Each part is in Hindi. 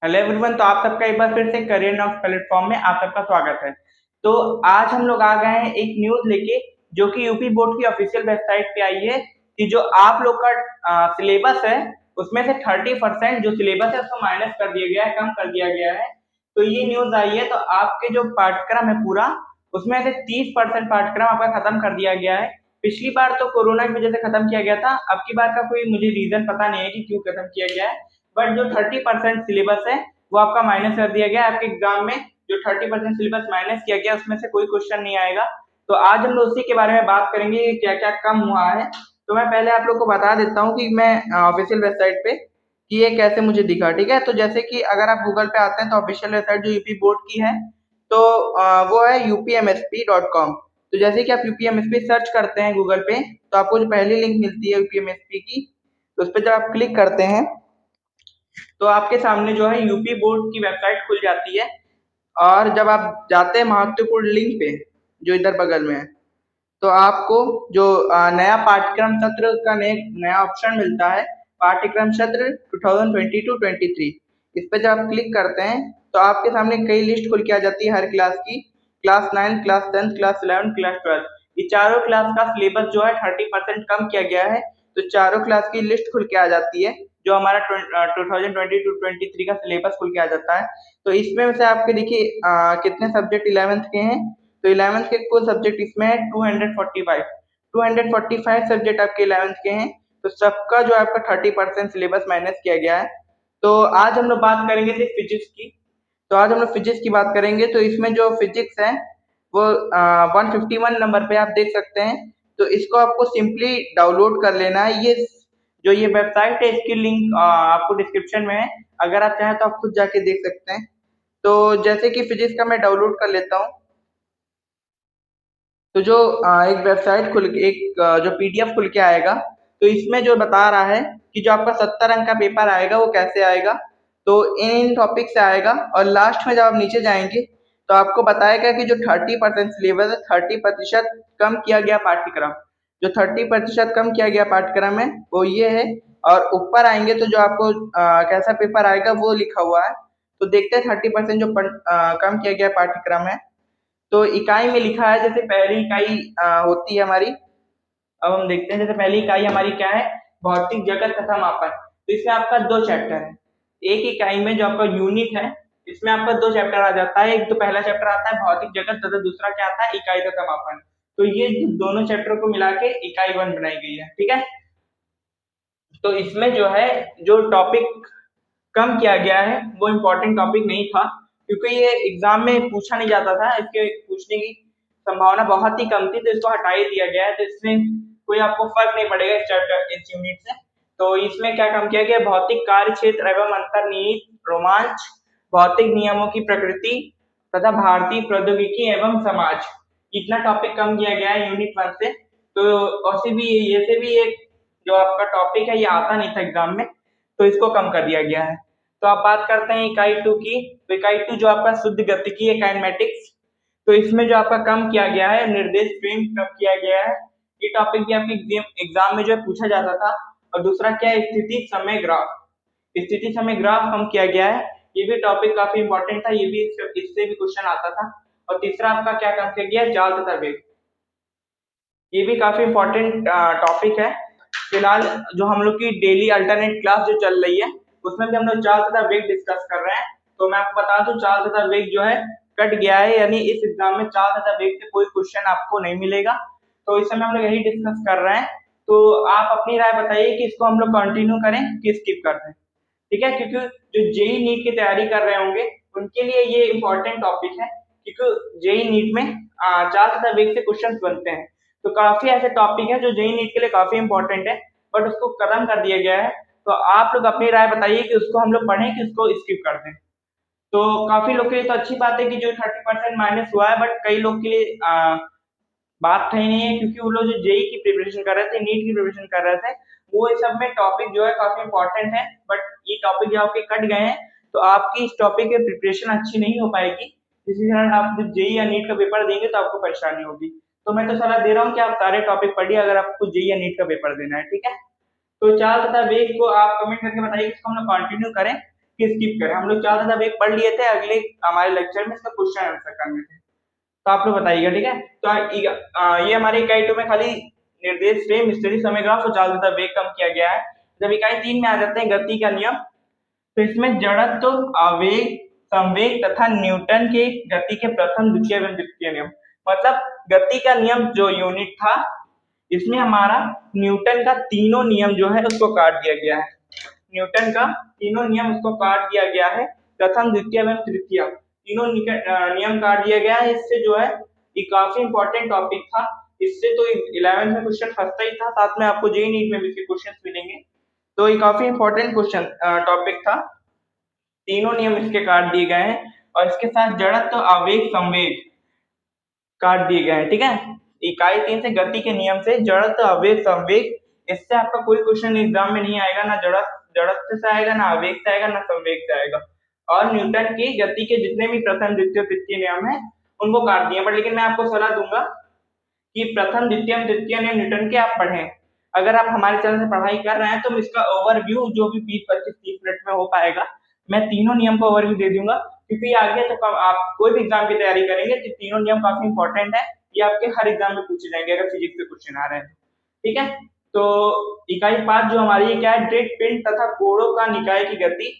Hello everyone. तो आप सबका एक बार फिर से करियर नॉक्स प्लेटफॉर्म में आप सबका स्वागत है। तो आज हम लोग आ गए हैं एक न्यूज लेके, जो कि यूपी बोर्ड की ऑफिशियल वेबसाइट पे आई है कि जो आप लोग का सिलेबस है उसमें से 30% जो सिलेबस है उसको माइनस कर दिया गया है, कम कर दिया गया है। तो ये न्यूज आई है। तो आपके जो पाठ्यक्रम है पूरा, उसमें से 30% पाठ्यक्रम आपका खत्म कर दिया गया है। पिछली बार तो कोरोना की वजह से खत्म किया गया था, अब की बार का कोई मुझे रीजन पता नहीं है कि क्यों खत्म किया गया है। बट जो 30% सिलेबस है वो आपका माइनस कर दिया गया है। आपके एग्जाम में जो 30% सिलेबस माइनस किया गया उसमें से कोई क्वेश्चन नहीं आएगा। तो आज हम लोग उसी के बारे में बात करेंगे कि क्या क्या कम हुआ है। तो मैं पहले आप लोग को बता देता हूँ कि मैं ऑफिशियल वेबसाइट पे कि ये कैसे मुझे दिखा। ठीक है, तो जैसे कि अगर आप गूगल पे आते हैं तो ऑफिशियल वेबसाइट जो यूपी बोर्ड की है, तो वो है upmsp.com। तो जैसे कि आप यूपीएमएसपी सर्च करते हैं गूगल पे, तो आपको जो पहली लिंक मिलती है यूपीएमएसपी की, तो उस पर जब आप क्लिक करते हैं तो आपके सामने जो है यूपी बोर्ड की वेबसाइट खुल जाती है। और जब आप जाते हैं महत्वपूर्ण लिंक पे जो इधर बगल में है, तो आपको जो नया पाठ्यक्रम सत्र का नया ऑप्शन मिलता है, पाठ्यक्रम सत्र 2022-23। इस पे जब आप क्लिक करते हैं तो आपके सामने कई लिस्ट खुल के आ जाती है हर क्लास की। क्लास 9, क्लास 10, क्लास 11, क्लास 12, ये चारों क्लास का सिलेबस जो है 30% कम किया गया है। तो चारों क्लास की लिस्ट खुल के आ जाती है, जो हमारा 2022-23 का सिलेबस खुल के आ जाता है। तो इसमें से आपके देखिए कितने सब्जेक्ट 11th के हैं। तो 11th के कुल सब्जेक्ट इसमें है 245। 245 सब्जेक्ट आपके 11th के हैं। तो सबका जो आपका 30% सिलेबस माइनस किया गया है। तो आज हम लोग बात करेंगे सिर्फ फिजिक्स की। तो आज हम लोग फिजिक्स की बात करेंगे। तो इसमें जो फिजिक्स है वो 151 नंबर पे आप देख सकते हैं। तो इसको आपको सिंपली डाउनलोड कर लेना है। ये वेबसाइट है, इसकी लिंक आपको डिस्क्रिप्शन में है। अगर आप चाहें तो आप खुद जाके देख सकते हैं। तो जैसे कि फिजिक्स का मैं डाउनलोड कर लेता हूँ। तो जो एक वेबसाइट जो पीडीएफ खुल के आएगा, तो इसमें जो बता रहा है कि जो आपका 70 अंक का पेपर आएगा वो कैसे आएगा। तो इन टॉपिक से आएगा और लास्ट में जब आप नीचे जाएंगे तो आपको बताएगा कि जो 30% सिलेबस है, 30% कम किया गया पाठ्यक्रम, जो 30% कम किया गया पाठ्यक्रम है वो ये है। और ऊपर आएंगे तो जो आपको कैसा पेपर आएगा वो लिखा हुआ है। तो देखते हैं 30% जो कम किया गया पाठ्यक्रम है। तो इकाई में लिखा है, जैसे पहली इकाई होती है हमारी। अब हम देखते हैं, जैसे पहली इकाई हमारी क्या है, भौतिक जगत तथा मापन। तो इसमें आपका दो चैप्टर है। एक इकाई में जो आपका यूनिट है, इसमें आपका दो चैप्टर आ जाता है। एक तो पहला चैप्टर आता है भौतिक जगत तथा दूसरा क्या आता है, इकाई तथा मापन। तो ये दोनों चैप्टर को मिला के इकाई 1 बनाई गई है। ठीक है, तो इसमें जो है जो टॉपिक कम किया गया है वो इम्पोर्टेंट टॉपिक नहीं था, क्योंकि ये एग्जाम में पूछा नहीं जाता था, इसके पूछने की संभावना बहुत ही कम थी। तो इसको हटा ही दिया गया है। तो इसमें कोई आपको फर्क नहीं पड़ेगा इस चैप्टर इस यूनिट से। तो इसमें क्या कम किया गया, भौतिक कार्य क्षेत्र एवं अंतर्निहित रोमांच, भौतिक नियमों की प्रकृति तथा भारतीय प्रौद्योगिकी एवं समाज, इतना टॉपिक कम किया गया है यूनिट 1 से। तो और से भी ये से भी एक जो आपका टॉपिक है ये आता नहीं था एग्जाम में, तो इसको कम कर दिया गया है। तो आप बात करते हैं इकाई 2 की। तो इकाई 2 जो आपका शुद्ध गतिकी है, काइनेमेटिक्स। तो इसमें जो आपका कम किया गया है, निर्देश फ्रेम कम किया गया है। ये टॉपिक भी आपके एग्जाम में जो है पूछा जाता था। और दूसरा क्या है, स्थिति समय ग्राफ। स्थिति समय ग्राफ कम किया गया है। ये भी टॉपिक काफी इंपॉर्टेंट था, ये भी इससे भी क्वेश्चन आता था। और तीसरा आपका क्या कम किया गया है, जाल तथा वेग। ये भी काफी इंपॉर्टेंट टॉपिक है। फिलहाल जो हम लोग की डेली अल्टरनेट क्लास जो चल रही है, उसमें भी हम लोग चाल तथा वेग डिस्कस कर रहे हैं। तो मैं आपको बता दूं, चाल तथा वेग जो है कट गया है, यानी इस एग्जाम में चाल तथा वेग से कोई क्वेश्चन आपको नहीं मिलेगा। तो इस समय हम लोग यही डिस्कस कर रहे हैं। तो आप अपनी राय बताइए कि इसको हम लोग कंटिन्यू करें कि स्किप कर दें। ठीक है, क्योंकि जो जेई नीट की तैयारी कर रहे होंगे उनके लिए ये इंपॉर्टेंट टॉपिक है, क्योंकि जेई नीट में चार तथा वेग से क्वेश्चन बनते हैं। तो काफी ऐसे टॉपिक है जो जेई नीट के लिए काफी इंपॉर्टेंट है, बट उसको खत्म कर दिया गया है। तो आप लोग अपनी राय बताइए कि उसको हम लोग पढ़ें कि उसको स्किप कर दें। तो काफी लोग के लिए तो अच्छी बात है कि जो 30% माइनस हुआ है, बट कई लोग के लिए बात सही नहीं है, क्योंकि वो लोग जो जेई की प्रिपरेशन कर रहे थे, नीट की प्रिपरेशन कर रहे थे, वो इस सब में टॉपिक जो है काफी इंपॉर्टेंट है। बट ये टॉपिक जो आपके कट गए हैं, तो आपकी इस टॉपिक की प्रिपरेशन अच्छी नहीं हो पाएगी। इसी कारण आप जब जेई या नीट का पेपर देंगे तो आपको परेशानी होगी। तो मैं तो सलाह दे रहा हूँ कि आप सारे टॉपिक पढ़िए अगर आपको जेई या नीट का पेपर देना है। ठीक है, तो चाल तथा वेग को आप कमेंट करके बताइए कि इसको हम लोग कंटिन्यू करें कि स्किप करें। हम लोग चार तथा वेग पढ़ लिए थे, अगले हमारे लेक्चर में इसका क्वेश्चन आंसर करने थे, तो आप लोग बताइएगा, ठीक है। तो ये हमारे इकाई 2 में खाली निर्देश फ्रेम, स्टेडी समय ग्राफ और चाल तथा वेग कम किया गया है। जब इकाई 3 में आ जाते हैं गति का नियम, तो इसमें जड़त्व, आवेग, संवेग तथा न्यूटन के गति के प्रथम, द्वितीय एवं तृतीय नियम, मतलब गति का नियम जो यूनिट था, इसमें हमारा न्यूटन का तीनों नियम जो है उसको काट दिया गया है। न्यूटन का तीनों नियम उसको काट दिया गया है, प्रथम, द्वितीय एवं तृतीय तीनों नियम काट दिया गया है। इससे जो है ये काफी इंपॉर्टेंट टॉपिक था, इससे तो 11th में क्वेश्चन फंसता ही था, साथ में आपको जेईई नीट में भी इसके क्वेश्चन मिलेंगे, तो ये काफी इंपॉर्टेंट क्वेश्चन टॉपिक था। तीनों नियम इसके काट दिए गए हैं और इसके साथ जड़त्व, आवेग, संवेग काट दिए गए हैं, ठीक है। इकाई 3 से गति के नियम से जड़त्व, आवेग, संवेग, इससे आपका कोई क्वेश्चन एग्जाम में नहीं आएगा, ना जड़त्व से आएगा, ना आवेग से आएगा, ना संवेग से आएगा। और न्यूटन की गति के जितने भी प्रथम, द्वितीय, तृतीय नियम है उनको काट दिए। पर लेकिन मैं आपको सलाह दूंगा कि प्रथम, द्वितीय, तृतीय नियम न्यूटन के आप पढ़ें। अगर आप हमारे चैनल से पढ़ाई कर रहे हैं तो इसका ओवरव्यू जो भी 20, 25, 30 मिनट में हो पाएगा, मैं तीनों नियम का ओवरव्यू दे दूंगा, क्योंकि आगे तो आप कोई भी एग्जाम की तैयारी करेंगे तो तीनों नियम काफी इंपॉर्टेंट है, ये आपके हर एग्जाम में पूछे जाएंगे अगर फिजिक्स के क्वेश्चन आ रहे हैं, ठीक है। तो इकाई 5 जो हमारी क्या है, ड्रिफ्ट, पिंड तथा कोणों का निकाय की गति,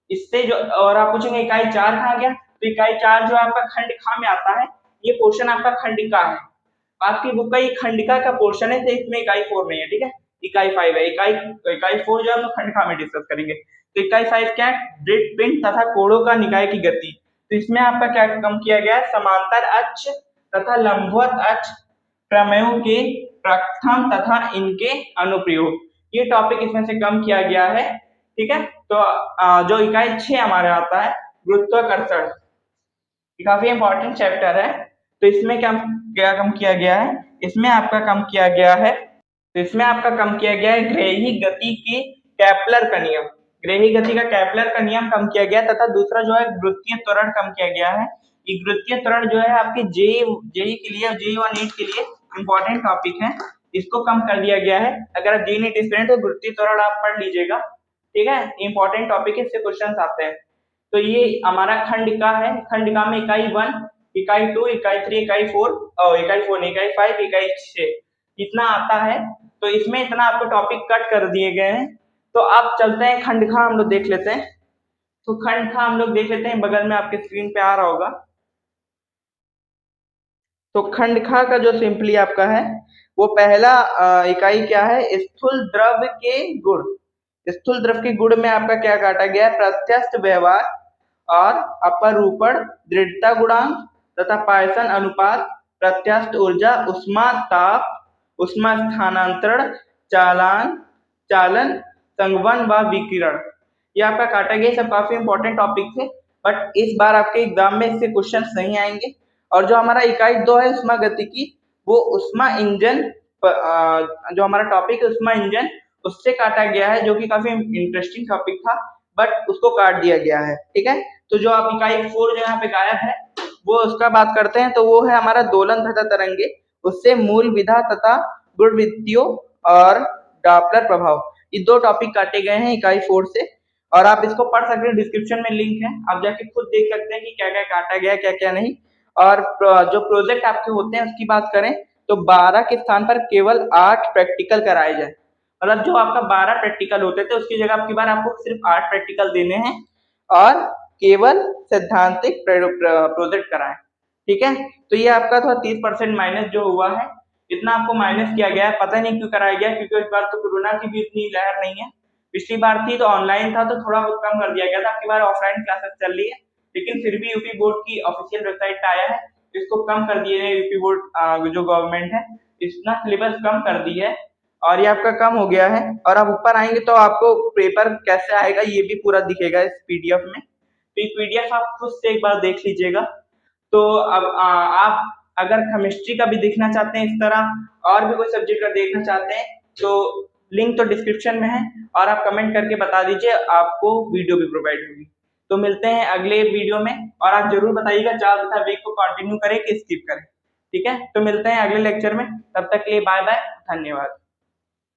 इससे जो, और आप पूछेंगे इकाई 4 कहाँ गया, तो इकाई 4 जो आपका खंडिका में आता है, ये पोर्शन आपका खंडिका है, आपकी बुक का ये खंडिका का पोर्शन है, तो इसमें इकाई 4 नहीं है, ठीक है, इकाई 5 है। इकाई 4 जो हम खंडिका में डिस्कस करेंगे। तो इकाई 5 क्या है, ड्रिफ्ट, पिंड तथा कोणों का निकाय की गति, तो इसमें आपका क्या कम किया गया है, समांतर अक्ष तथा लंबवत अक्ष प्रमेयों के प्रथम तथा इनके अनुप्रयोग, ये टॉपिक इसमें से कम किया गया है, ठीक है। तो जो इकाई 6 हमारे आता है, गुरुत्वाकर्षण, काफी इंपॉर्टेंट चैप्टर है, तो इसमें क्या कम किया गया है, इसमें आपका कम किया गया है, तो इसमें आपका कम किया गया है ग्रेही गति के केपलर का नियम, ग्रेही गति का केपलर का नियम कम किया गया, तथा दूसरा जो है गुरुत्वीय त्वरण कम किया गया है। ये गुरुत्वीय त्वरण जो है आपके जेईई के लिए और जेईई और नीट के लिए इंपॉर्टेंट टॉपिक है, इसको कम कर दिया गया है। अगर आप जेईई नीट स्टूडेंट हो, गुरुत्वीय त्वरण आप पढ़ लीजिएगा, ठीक है, इंपॉर्टेंट टॉपिक है, इससे क्वेश्चन आते हैं। तो ये हमारा खंडिका है, खंडिका में इकाई 1, इकाई 2, इकाई 3, इकाई 4 और इकाई 4 नहीं, इकाई 5, इकाई 6 इतना आता है। तो इसमें इतना आपको टॉपिक कट कर दिए गए हैं। तो आप चलते हैं खंडखा हम लोग देख लेते हैं। तो खंडखा हम लोग देख लेते हैं, बगल में आपके स्क्रीन पे आ रहा होगा। तो खंडखा का जो सिंपली आपका है, वो पहला इकाई क्या है, स्थूल द्रव के गुण। स्थूल द्रव के गुण में आपका क्या काटा गया है, प्रत्यस्थ व्यवहार और अपरूपण, दृढ़ता गुणांक तथा पायसन अनुपात, प्रत्यास्थ ऊर्जा, उष्मा ताप, उष्मा स्थानांतरण, चालन, संघवन व विकिरण, ये आपका काटा गया। सब काफी इंपॉर्टेंट टॉपिक थे, बट इस बार आपके एग्जाम में इससे क्वेश्चंस नहीं आएंगे। और जो हमारा इकाई 2 है उष्मा गतिकी, वो उष्मा इंजन, जो हमारा टॉपिक है उष्मा इंजन, उससे काटा गया है, जो कि काफी इंटरेस्टिंग टॉपिक था, बट उसको काट दिया गया है, ठीक है। तो जो आप इकाई 4 जो यहाँ पे गायब है, वो उसका बात करते हैं, तो वो है हमारा दोलन तथा तरंगे, उससे मूल विधा तथा गुणवृत्तियों और डॉपलर प्रभाव, ये 2 टॉपिक काटे गए हैं इकाई 4 से। और आप इसको पढ़ सकते हैं, डिस्क्रिप्शन में लिंक है, आप जाके खुद देख सकते हैं कि क्या क्या काटा गया, क्या क्या नहीं। और जो प्रोजेक्ट आपके होते हैं उसकी बात करें, तो 12 के स्थान पर केवल 8 प्रैक्टिकल कराए जाए, मतलब जो आपका 12 प्रैक्टिकल होते थे उसकी जगह आपकी बार आपको सिर्फ 8 प्रैक्टिकल देने हैं और केवल सैद्धांतिक प्रोजेक्ट कराएं, ठीक है। तो ये आपका थोड़ा 30% माइनस जो हुआ है, इतना आपको माइनस किया गया है, पता नहीं क्यों कराया गया, क्योंकि इस बार तो कोरोना की भी इतनी लहर नहीं है। पिछली बार थी तो ऑनलाइन था तो थोड़ा बहुत कम कर दिया गया था, आपकी बार ऑफलाइन क्लासेस चल रही है, लेकिन फिर भी यूपी बोर्ड की ऑफिशियल वेबसाइट पे आया है, इसको कम कर दिए है यूपी बोर्ड जो गवर्नमेंट है, इतना सिलेबस कम कर दी है और ये आपका कम हो गया है। और आप ऊपर आएंगे तो आपको पेपर कैसे आएगा ये भी पूरा दिखेगा इस पीडीएफ में, तो ये पीडीएफ आप खुद से एक बार देख लीजिएगा। तो अब आप अगर केमिस्ट्री का भी देखना चाहते हैं इस तरह और भी कोई सब्जेक्ट का देखना चाहते हैं तो लिंक तो डिस्क्रिप्शन में है, और आप कमेंट करके बता दीजिए, आपको वीडियो भी प्रोवाइड होगी। तो मिलते हैं अगले वीडियो में, और आप जरूर बताइएगा चाल तथा वेग को कंटिन्यू करें कि स्किप करें, ठीक है। तो मिलते हैं अगले लेक्चर में, तब तक के लिए बाय बाय, धन्यवाद।